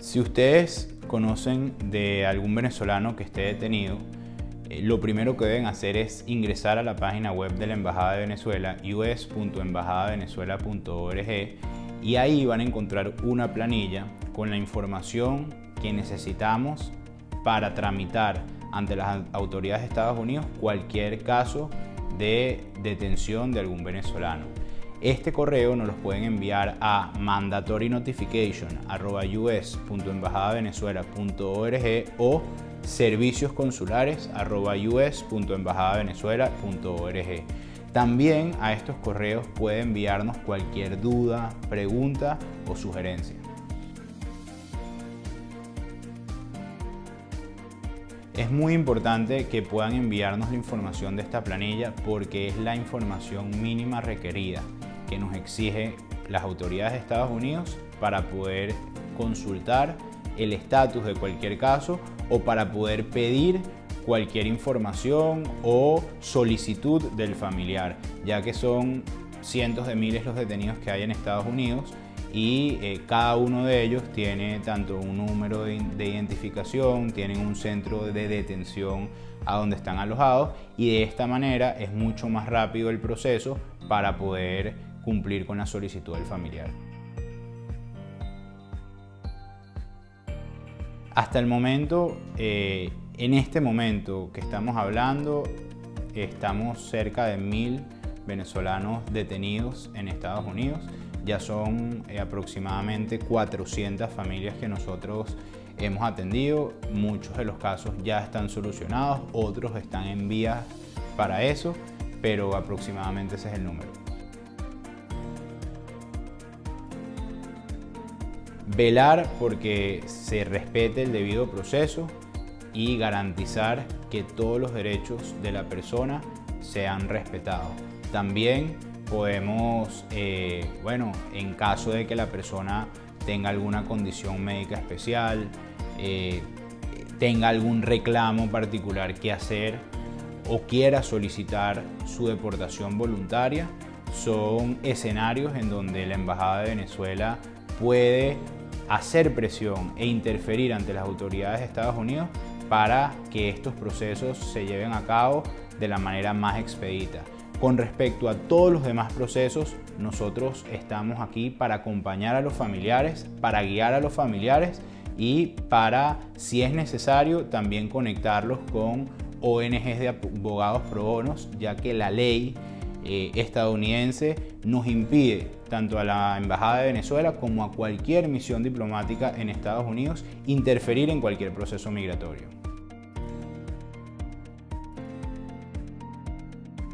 Si ustedes conocen de algún venezolano que esté detenido, lo primero que deben hacer es ingresar a la página web de la Embajada de Venezuela, us.embajadavenezuela.org, y ahí van a encontrar una planilla con la información que necesitamos para tramitar ante las autoridades de Estados Unidos cualquier caso de detención de algún venezolano. Este correo nos los pueden enviar a mandatorynotification@us.embajadavenezuela.org o serviciosconsulares@us.embajadavenezuela.org. También a estos correos puede enviarnos cualquier duda, pregunta o sugerencia. Es muy importante que puedan enviarnos la información de esta planilla porque es la información mínima requerida que nos exige las autoridades de Estados Unidos para poder consultar el estatus de cualquier caso o para poder pedir cualquier información o solicitud del familiar, ya que son cientos de miles los detenidos que hay en Estados Unidos y cada uno de ellos tiene tanto un número de identificación, tienen un centro de detención a donde están alojados, y de esta manera es mucho más rápido el proceso para poder cumplir con la solicitud del familiar. Hasta el momento, en este momento que estamos hablando, estamos cerca de 1000 venezolanos detenidos en Estados Unidos. Ya son aproximadamente 400 familias que nosotros hemos atendido. Muchos de los casos ya están solucionados, otros están en vías para eso, pero aproximadamente ese es el número. Velar porque se respete el debido proceso y garantizar que todos los derechos de la persona sean respetados. También podemos, en caso de que la persona tenga alguna condición médica especial, tenga algún reclamo particular que hacer o quiera solicitar su deportación voluntaria, son escenarios en donde la Embajada de Venezuela puede hacer presión e interferir ante las autoridades de Estados Unidos para que estos procesos se lleven a cabo de la manera más expedita. Con respecto a todos los demás procesos, nosotros estamos aquí para acompañar a los familiares, para guiar a los familiares y para, si es necesario, también conectarlos con ONGs de abogados pro bono, ya que la ley estadounidense nos impide tanto a la Embajada de Venezuela como a cualquier misión diplomática en Estados Unidos interferir en cualquier proceso migratorio.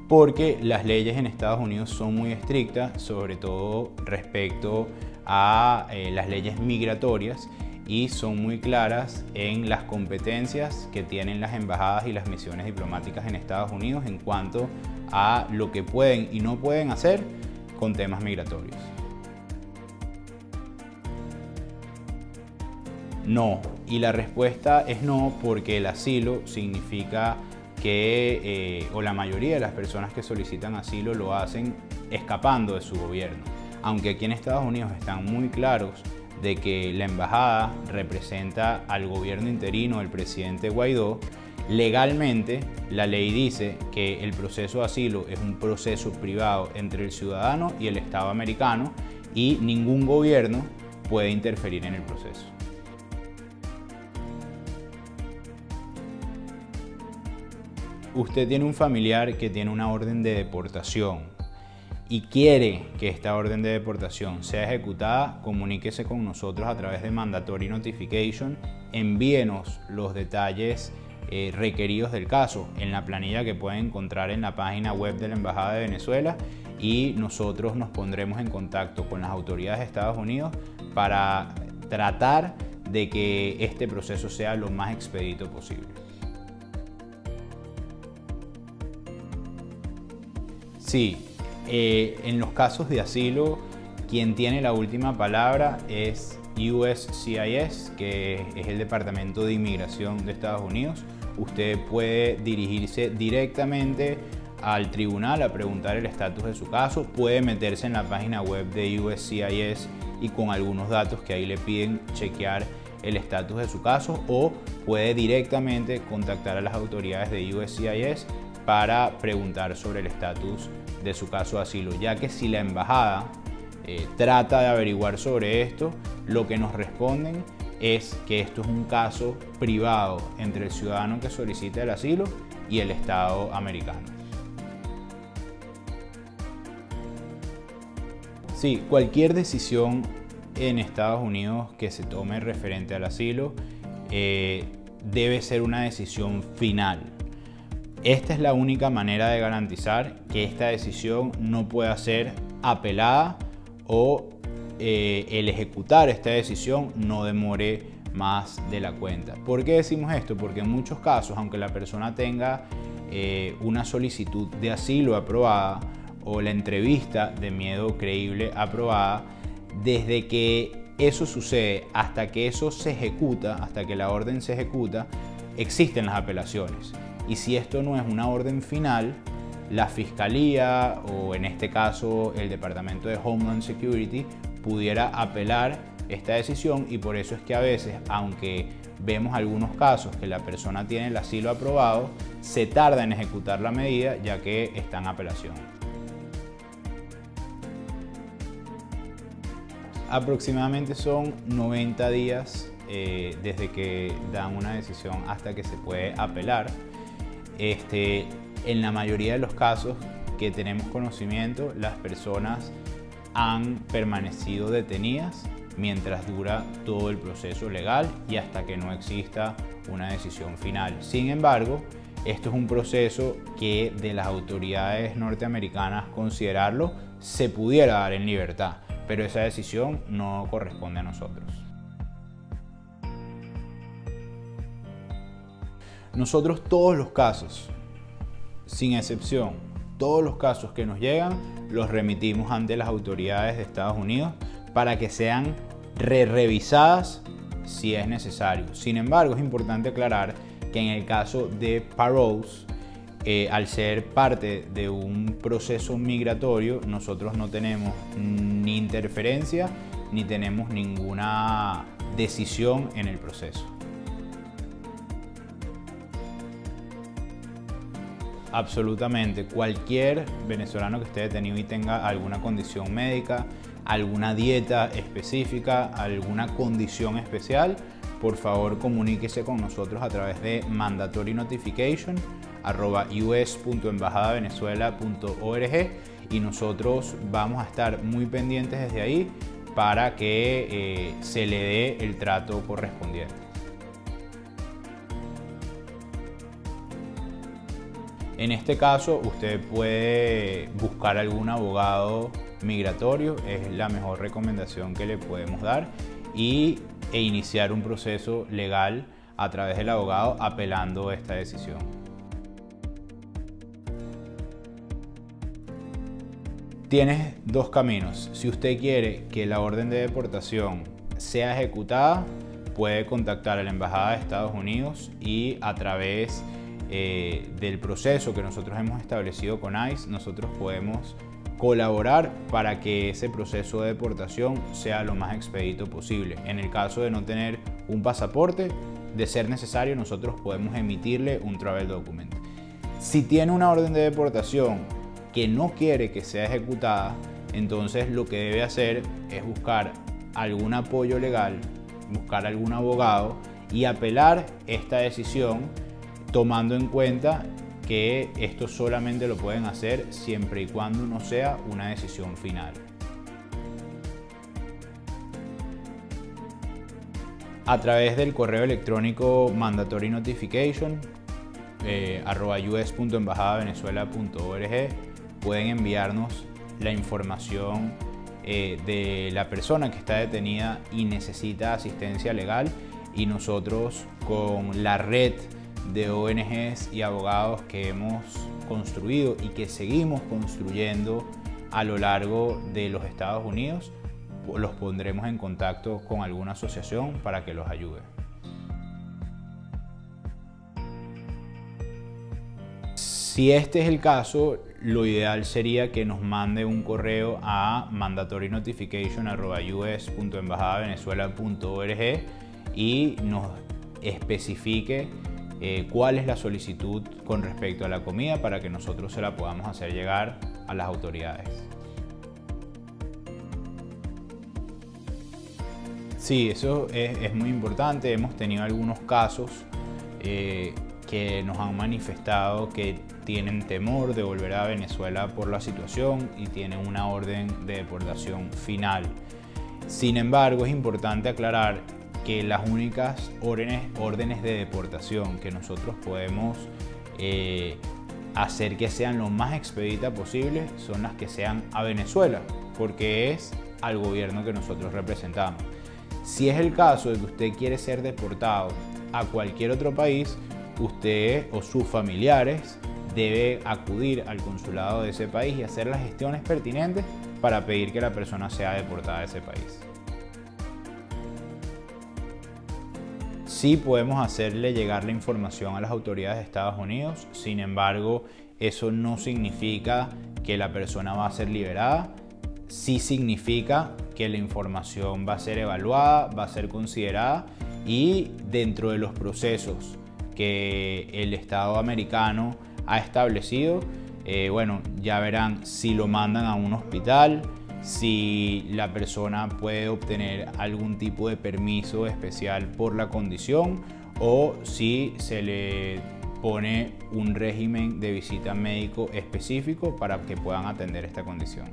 Porque las leyes en Estados Unidos son muy estrictas, sobre todo respecto a las leyes migratorias, y son muy claras en las competencias que tienen las embajadas y las misiones diplomáticas en Estados Unidos en cuanto a lo que pueden y no pueden hacer con temas migratorios. No, y la respuesta es no, porque el asilo significa que o la mayoría de las personas que solicitan asilo lo hacen escapando de su gobierno. Aunque aquí en Estados Unidos están muy claros de que la embajada representa al gobierno interino del presidente Guaidó, legalmente la ley dice que el proceso de asilo es un proceso privado entre el ciudadano y el Estado americano y ningún gobierno puede interferir en el proceso. Usted tiene un familiar que tiene una orden de deportación y quiere que esta orden de deportación sea ejecutada, comuníquese con nosotros a través de Mandatory Notification, envíenos los detalles requeridos del caso en la planilla que pueden encontrar en la página web de la Embajada de Venezuela, y nosotros nos pondremos en contacto con las autoridades de Estados Unidos para tratar de que este proceso sea lo más expedito posible. Sí, en los casos de asilo, quien tiene la última palabra es USCIS, que es el Departamento de Inmigración de Estados Unidos. Usted puede dirigirse directamente al tribunal a preguntar el estatus de su caso, puede meterse en la página web de USCIS y con algunos datos que ahí le piden chequear el estatus de su caso, o puede directamente contactar a las autoridades de USCIS para preguntar sobre el estatus de su caso de asilo, ya que si la embajada trata de averiguar sobre esto, lo que nos responden es que esto es un caso privado entre el ciudadano que solicita el asilo y el Estado americano. Sí, cualquier decisión en Estados Unidos que se tome referente al asilo debe ser una decisión final. Esta es la única manera de garantizar que esta decisión no pueda ser apelada o el ejecutar esta decisión no demore más de la cuenta. ¿Por qué decimos esto? Porque en muchos casos, aunque la persona tenga una solicitud de asilo aprobada o la entrevista de miedo creíble aprobada, desde que eso sucede hasta que eso se ejecuta, hasta que la orden se ejecuta, existen las apelaciones. Y si esto no es una orden final, la Fiscalía o en este caso el Departamento de Homeland Security pudiera apelar esta decisión, y por eso es que a veces, aunque vemos algunos casos que la persona tiene el asilo aprobado, se tarda en ejecutar la medida ya que está en apelación. Aproximadamente son 90 días desde que dan una decisión hasta que se puede apelar. En la mayoría de los casos que tenemos conocimiento, las personas han permanecido detenidas mientras dura todo el proceso legal y hasta que no exista una decisión final. Sin embargo, esto es un proceso que de las autoridades norteamericanas considerarlo se pudiera dar en libertad, pero esa decisión no corresponde a nosotros. Nosotros todos los casos, sin excepción, todos los casos que nos llegan, los remitimos ante las autoridades de Estados Unidos para que sean revisadas si es necesario. Sin embargo, es importante aclarar que en el caso de paroles, al ser parte de un proceso migratorio, nosotros no tenemos ni interferencia ni tenemos ninguna decisión en el proceso. Absolutamente, cualquier venezolano que esté detenido y tenga alguna condición médica, alguna dieta específica, alguna condición especial, por favor comuníquese con nosotros a través de mandatorynotification@us.embajadavenezuela.org y nosotros vamos a estar muy pendientes desde ahí para que se le dé el trato correspondiente. En este caso, usted puede buscar algún abogado migratorio, es la mejor recomendación que le podemos dar, e iniciar un proceso legal a través del abogado apelando esta decisión. Tienes dos caminos. Si usted quiere que la orden de deportación sea ejecutada, puede contactar a la Embajada de Estados Unidos y a través del proceso que nosotros hemos establecido con ICE, nosotros podemos colaborar para que ese proceso de deportación sea lo más expedito posible. En el caso de no tener un pasaporte, de ser necesario, nosotros podemos emitirle un travel document. Si tiene una orden de deportación que no quiere que sea ejecutada, entonces lo que debe hacer es buscar algún apoyo legal, buscar algún abogado y apelar esta decisión, tomando en cuenta que esto solamente lo pueden hacer siempre y cuando no sea una decisión final. A través del correo electrónico mandatorynotification @us.embajadavenezuela.org pueden enviarnos la información de la persona que está detenida y necesita asistencia legal, y nosotros, con la red de ONGs y abogados que hemos construido y que seguimos construyendo a lo largo de los Estados Unidos, los pondremos en contacto con alguna asociación para que los ayude. Si este es el caso, lo ideal sería que nos mande un correo a mandatorynotification@us.embajadavenezuela.org y nos especifique cuál es la solicitud con respecto a la comida para que nosotros se la podamos hacer llegar a las autoridades. Sí, eso es muy importante. Hemos tenido algunos casos que nos han manifestado que tienen temor de volver a Venezuela por la situación y tienen una orden de deportación final. Sin embargo, es importante aclarar que las únicas órdenes de deportación que nosotros podemos hacer que sean lo más expeditas posible son las que sean a Venezuela, porque es al gobierno que nosotros representamos. Si es el caso de que usted quiere ser deportado a cualquier otro país, usted o sus familiares debe acudir al consulado de ese país y hacer las gestiones pertinentes para pedir que la persona sea deportada de ese país. Sí podemos hacerle llegar la información a las autoridades de Estados Unidos, sin embargo, eso no significa que la persona va a ser liberada. Sí significa que la información va a ser evaluada, va a ser considerada y dentro de los procesos que el Estado americano ha establecido, ya verán si lo mandan a un hospital, si la persona puede obtener algún tipo de permiso especial por la condición o si se le pone un régimen de visita médico específico para que puedan atender esta condición.